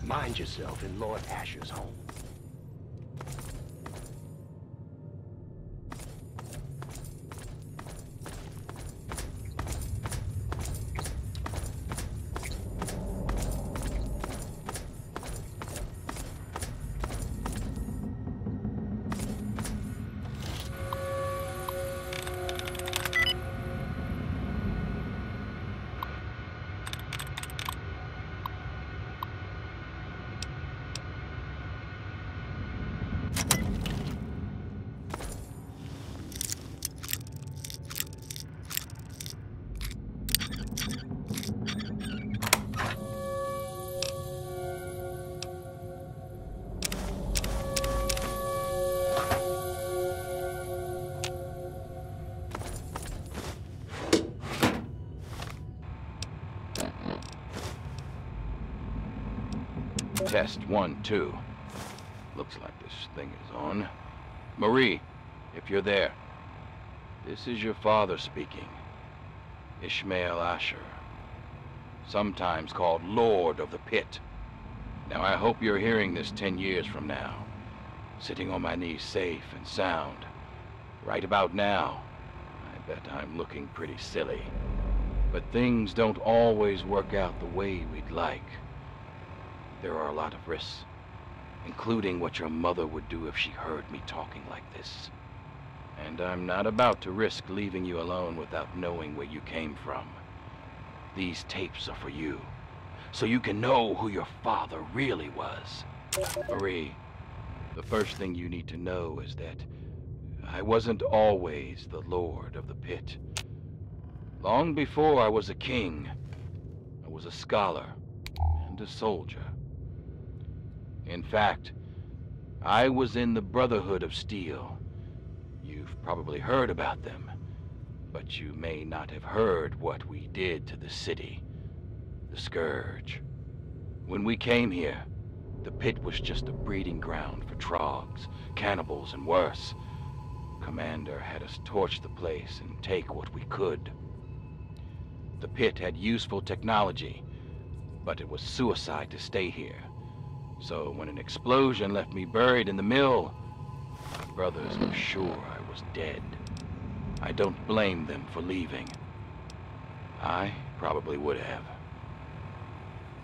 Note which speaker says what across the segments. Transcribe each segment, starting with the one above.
Speaker 1: Mind yourself in Lord Ashur's home.
Speaker 2: Test 1, 2. Looks like this thing is on. Marie, if you're there. This is your father speaking. Ishmael Ashur. Sometimes called Lord of the Pit. Now I hope you're hearing this 10 years from now. Sitting on my knees safe and sound. Right about now, I bet I'm looking pretty silly. But things don't always work out the way we'd like. There are a lot of risks, including what your mother would do if she heard me talking like this. And I'm not about to risk leaving you alone without knowing where you came from. These tapes are for you, so you can know who your father really was. Marie, the first thing you need to know is that I wasn't always the Lord of the Pit. Long before I was a king, I was a scholar and a soldier. In fact, I was in the Brotherhood of Steel. You've probably heard about them, but you may not have heard what we did to the city. The Scourge. When we came here, the pit was just a breeding ground for trogs, cannibals, and worse. Commander had us torch the place and take what we could. The pit had useful technology, but it was suicide to stay here. So when an explosion left me buried in the mill, my brothers were sure I was dead. I don't blame them for leaving. I probably would have.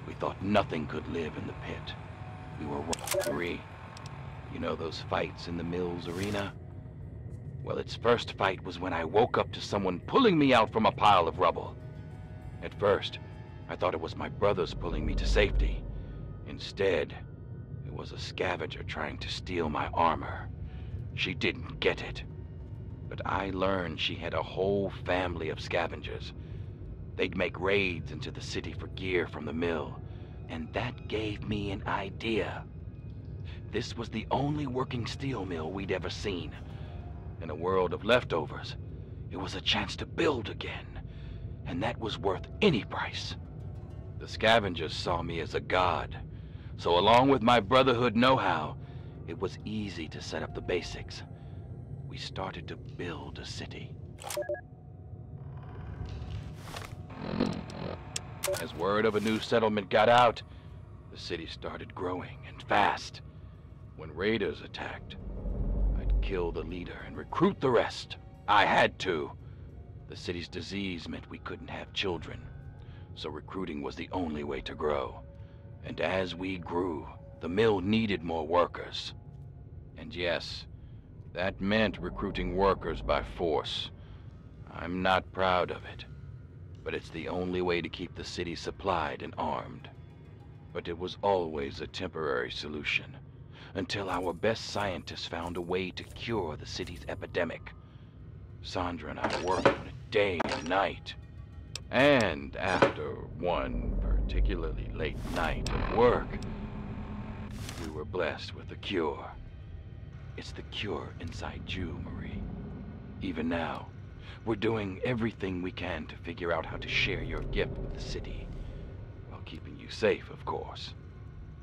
Speaker 2: We thought nothing could live in the pit. We were wrong. Marie, you know those fights in the mill's arena? Well, its first fight was when I woke up to someone pulling me out from a pile of rubble. At first, I thought it was my brothers pulling me to safety. Instead, it was a scavenger trying to steal my armor. She didn't get it. But I learned she had a whole family of scavengers. They'd make raids into the city for gear from the mill, and that gave me an idea. This was the only working steel mill we'd ever seen. In a world of leftovers, it was a chance to build again, and that was worth any price. The scavengers saw me as a god, so along with my Brotherhood know-how, it was easy to set up the basics. We started to build a city. As word of a new settlement got out, the city started growing, and fast. When raiders attacked, I'd kill the leader and recruit the rest. I had to. The city's disease meant we couldn't have children, so recruiting was the only way to grow. And as we grew, the mill needed more workers. And yes, that meant recruiting workers by force. I'm not proud of it, but it's the only way to keep the city supplied and armed. But it was always a temporary solution, until our best scientists found a way to cure the city's epidemic. Sandra and I worked on it day and night. And after one particularly late night of work, we were blessed with a cure. It's the cure inside you, Marie. Even now, we're doing everything we can to figure out how to share your gift with the city, while keeping you safe, of course.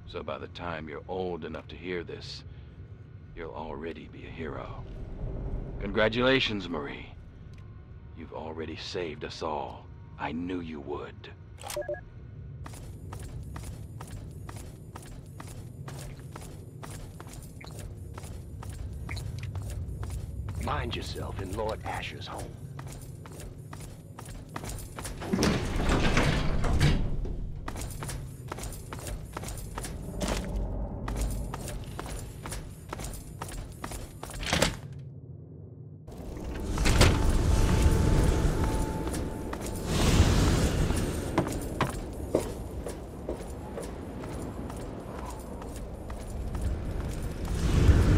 Speaker 2: So by the time you're old enough to hear this, you'll already be a hero. Congratulations, Marie. You've already saved us all. I knew you would.
Speaker 1: Find yourself in Lord Ashur's home.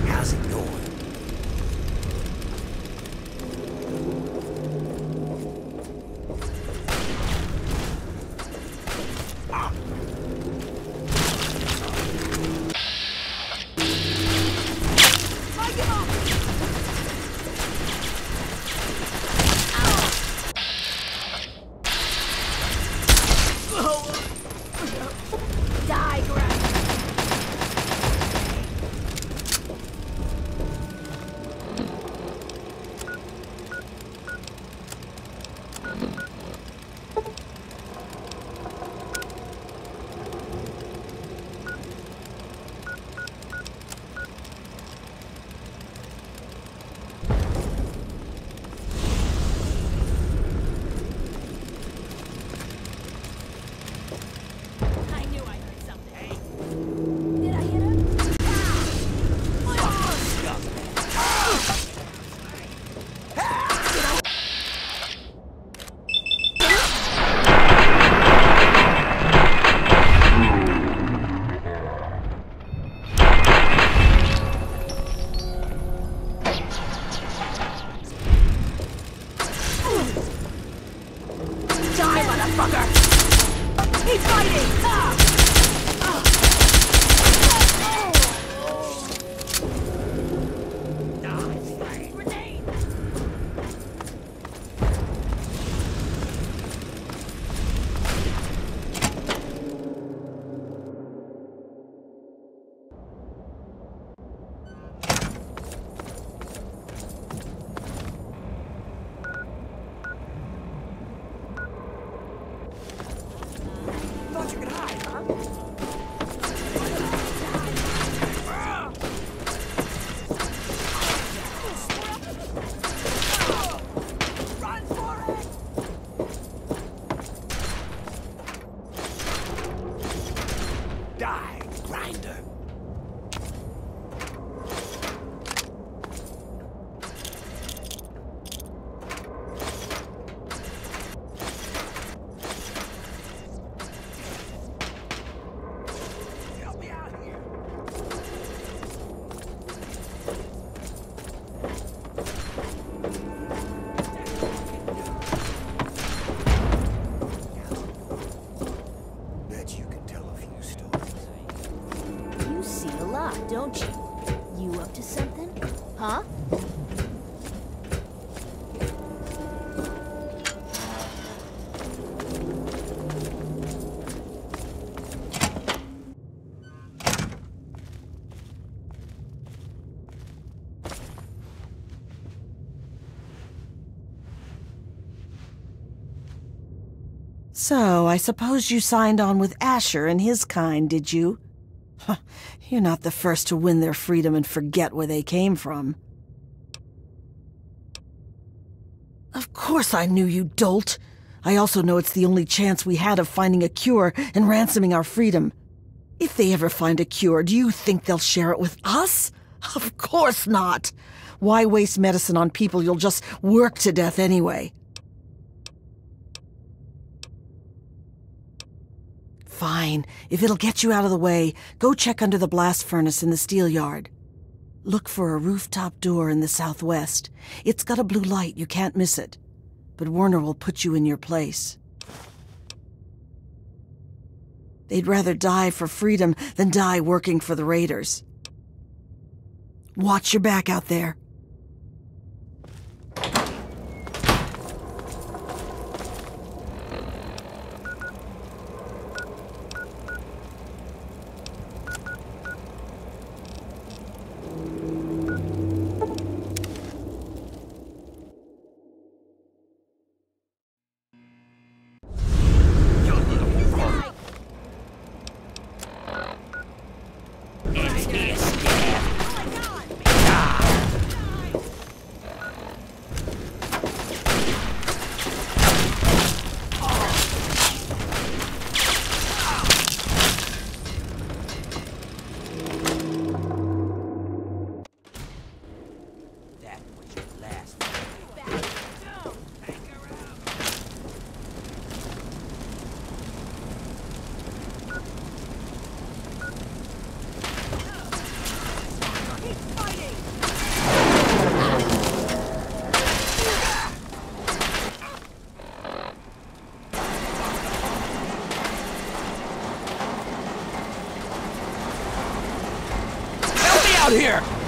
Speaker 1: How's it going?
Speaker 3: Don't you? You up to something? Huh?
Speaker 4: So, I suppose you signed on with Ashur and his kind, did you? You're not the first to win their freedom and forget where they came from. Of course I knew you, dolt. I also know it's the only chance we had of finding a cure and ransoming our freedom. If they ever find a cure, do you think they'll share it with us? Of course not. Why waste medicine on people you'll just work to death anyway? Fine. If it'll get you out of the way, go check under the blast furnace in the steel yard. Look for a rooftop door in the southwest. It's got a blue light, you can't miss it. But Werner will put you in your place. They'd rather die for freedom than die working for the raiders. Watch your back out there.
Speaker 5: out here!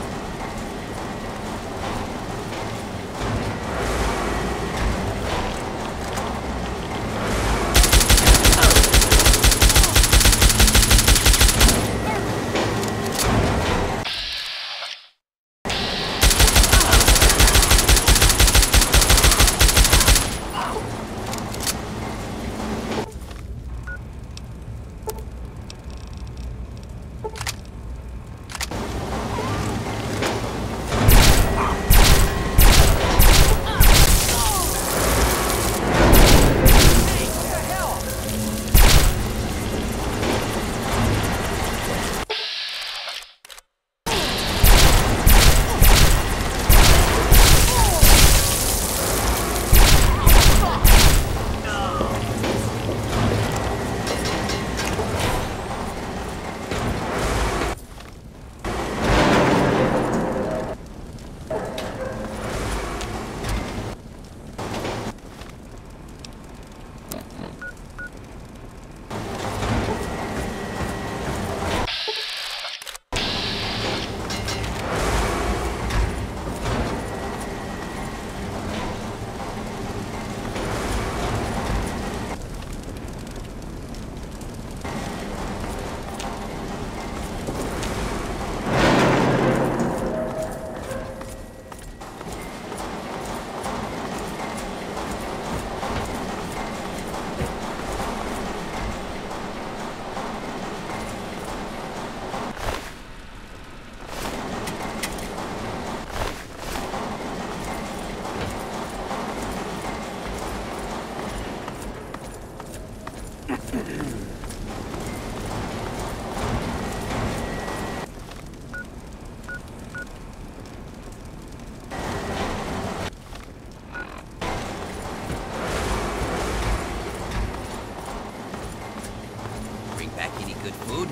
Speaker 6: Bring back any good food?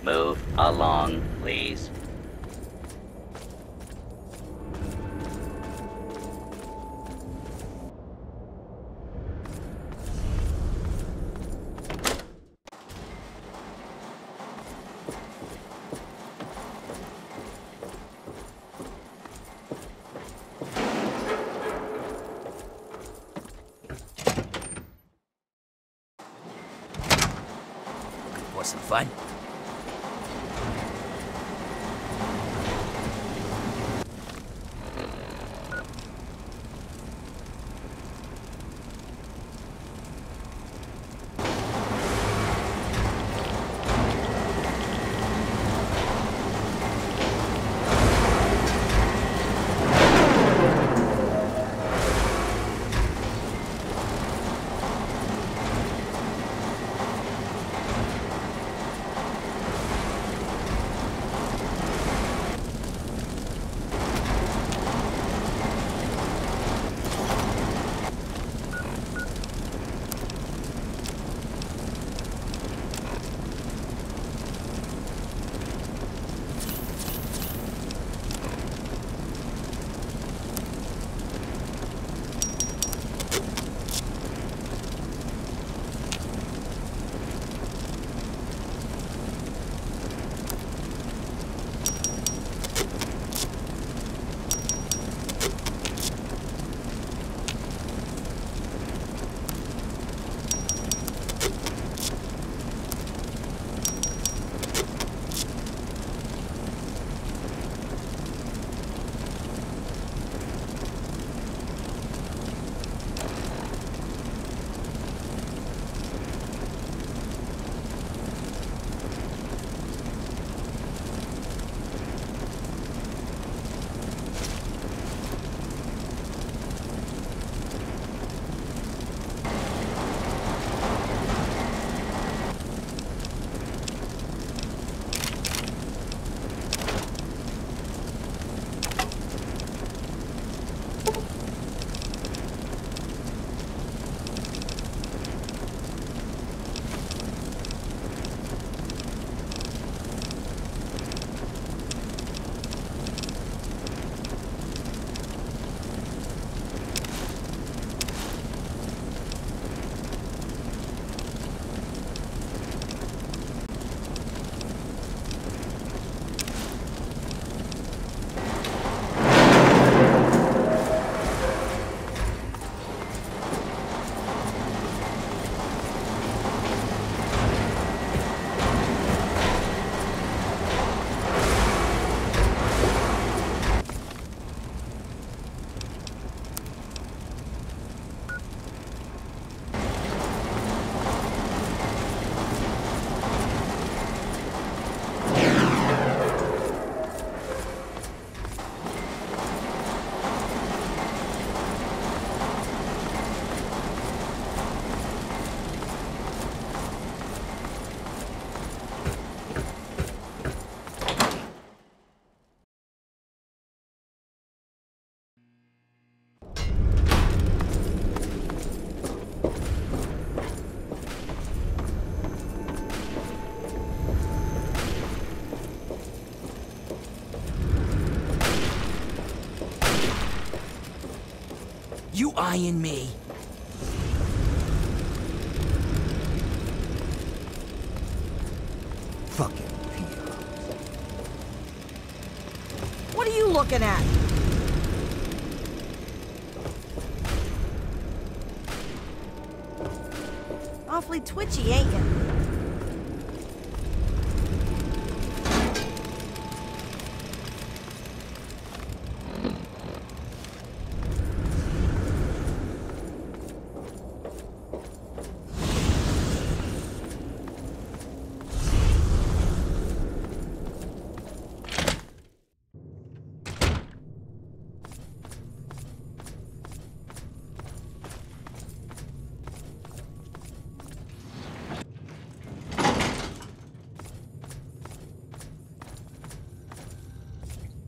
Speaker 5: Move along, please.
Speaker 1: Want some fun? You eyeing me? Fucking Peter.
Speaker 4: What are you looking at? Awfully twitchy, ain't you?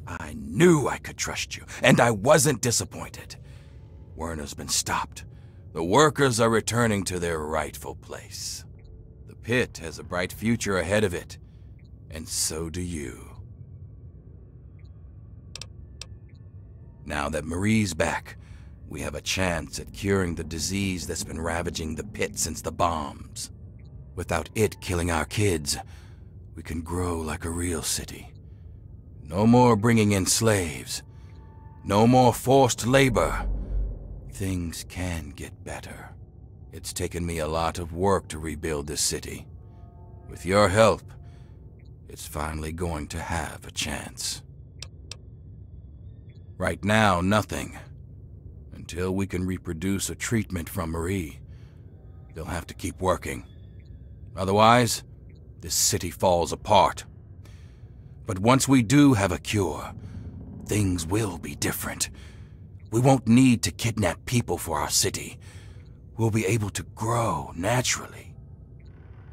Speaker 6: I knew I could trust you, and I wasn't disappointed. Werner's been stopped. The workers are returning to their rightful place. The pit has a bright future ahead of it, and so do you. Now that Marie's back, we have a chance at curing the disease that's been ravaging the pit since the bombs. Without it killing our kids, we can grow like a real city. No more bringing in slaves. No more forced labor. Things can get better. It's taken me a lot of work to rebuild this city. With your help, it's finally going to have a chance. Right now, nothing. Until we can reproduce a treatment from Marie, they'll have to keep working. Otherwise, this city falls apart. But once we do have a cure, things will be different. We won't need to kidnap people for our city. We'll be able to grow naturally.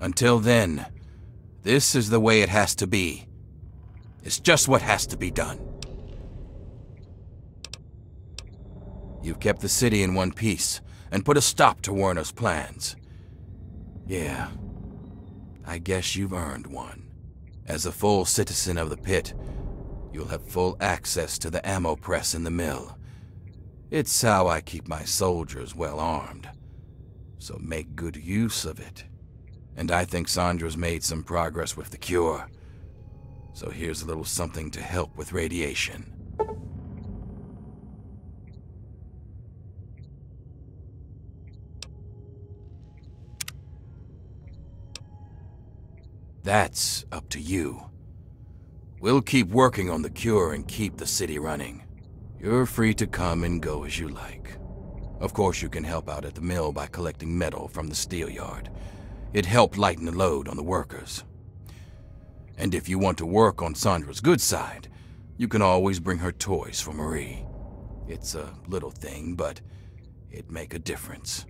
Speaker 6: Until then, this is the way it has to be. It's just what has to be done. You've kept the city in one piece and put a stop to Werner's plans. Yeah, I guess you've earned one. As a full citizen of the pit, you'll have full access to the ammo press in the mill. It's how I keep my soldiers well armed. So make good use of it. And I think Sandra's made some progress with the cure. So here's a little something to help with radiation. That's up to you. We'll keep working on the cure and keep the city running. You're free to come and go as you like. Of course, you can help out at the mill by collecting metal from the steel yard. It helped lighten the load on the workers. And if you want to work on Sandra's good side, you can always bring her toys for Marie. It's a little thing, but it'd make a difference.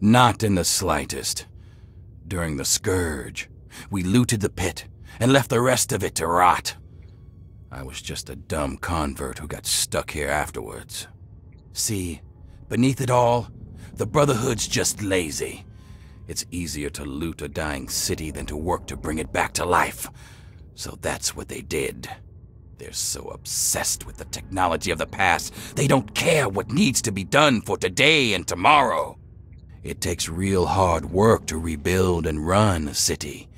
Speaker 6: Not in the slightest. During the Scourge, we looted the pit and left the rest of it to rot. I was just a dumb convert who got stuck here afterwards. See, beneath it all, the Brotherhood's just lazy. It's easier to loot a dying city than to work to bring it back to life. So that's what they did. They're so obsessed with the technology of the past, they don't care what needs to be done for today and tomorrow. It takes real hard work to rebuild and run a city,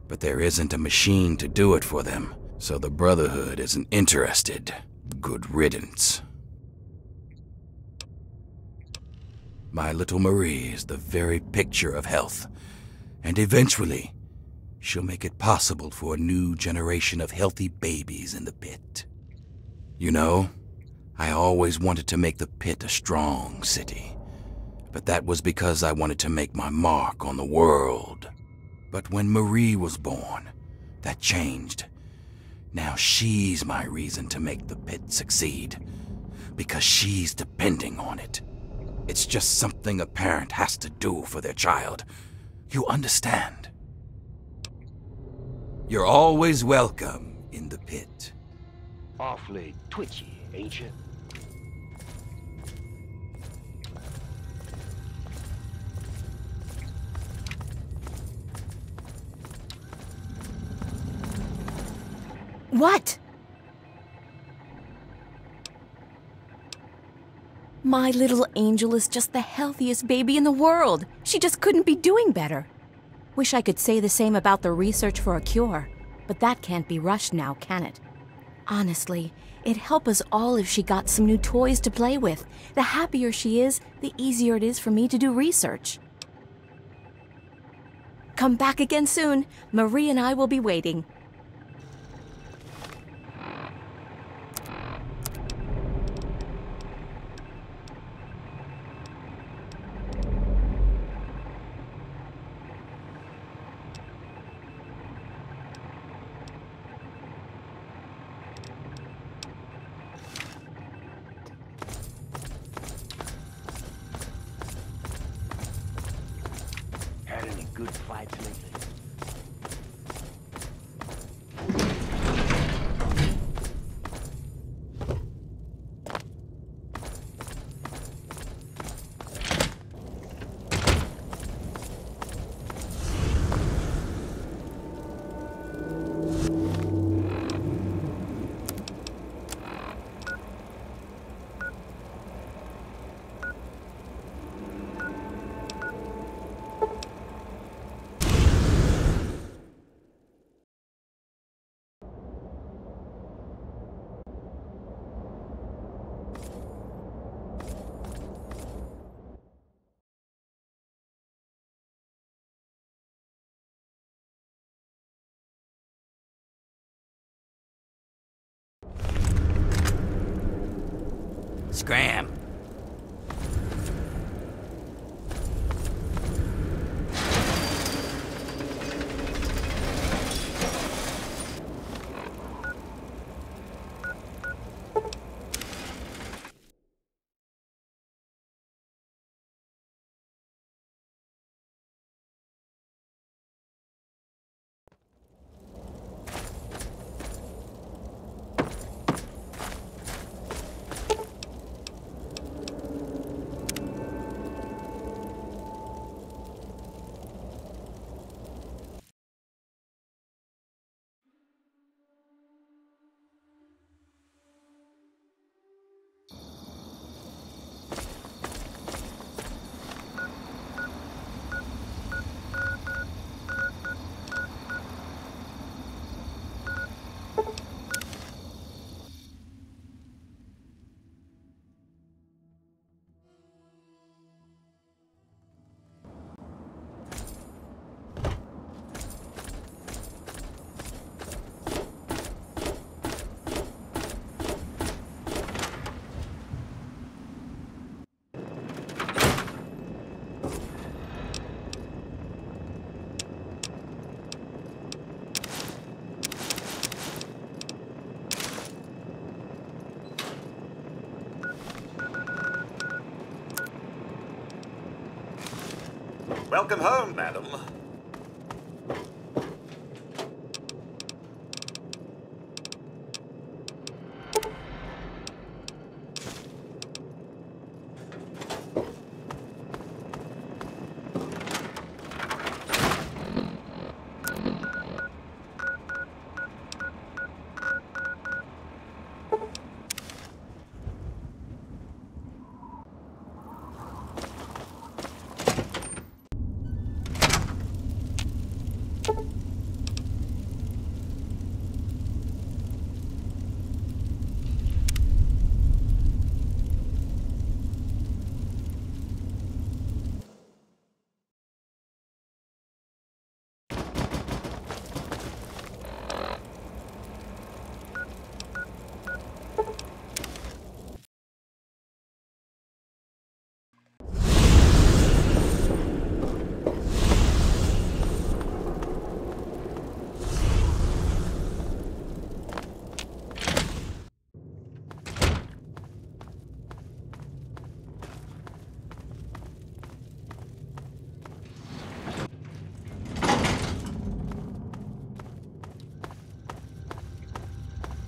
Speaker 6: but there isn't a machine to do it for them, so the Brotherhood isn't interested. Good riddance. My little Marie is the very picture of health, and eventually, she'll make it possible for a new generation of healthy babies in the pit. You know, I always wanted to make the pit a strong city. But that was because I wanted to make my mark on the world. But when Marie was born, that changed. Now she's my reason to make the pit succeed. Because she's depending on it. It's just something a parent has to do for their child. You understand? You're always welcome in the pit.
Speaker 7: Awfully twitchy, ain't you?
Speaker 3: What? My little angel is just the healthiest baby in the world. She just couldn't be doing better. Wish I could say the same about the research for a cure, but that can't be rushed now, can it? Honestly, it'd help us all if she got some new toys to play with. The happier she is, the easier it is for me to do research. Come back again soon. Marie and I will be waiting.
Speaker 7: Had any good fights lately?
Speaker 1: Scram.
Speaker 8: Welcome home, madam.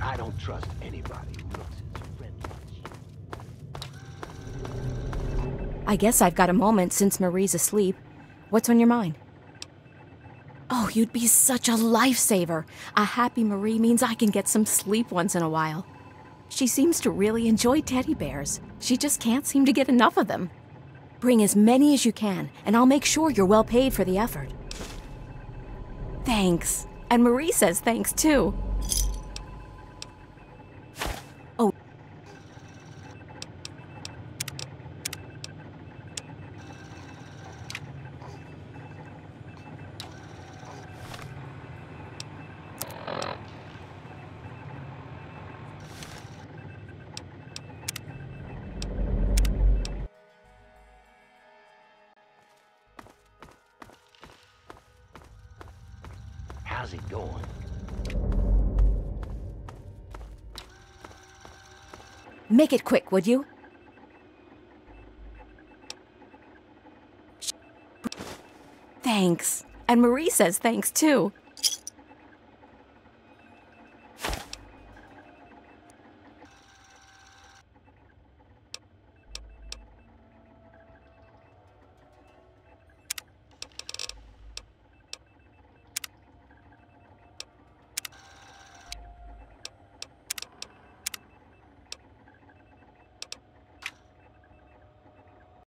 Speaker 7: I don't trust anybody who looks as friendly as you.
Speaker 3: I guess I've got a moment since Marie's asleep. What's on your mind? Oh, you'd be such a lifesaver. A happy Marie means I can get some sleep once in a while. She seems to really enjoy teddy bears. She just can't seem to get enough of them. Bring as many as you can, and I'll make sure you're well paid for the effort. Thanks. And Marie says thanks, too. Oh.
Speaker 7: How's it going?
Speaker 3: Make it quick, would you? Thanks. And Marie says thanks, too.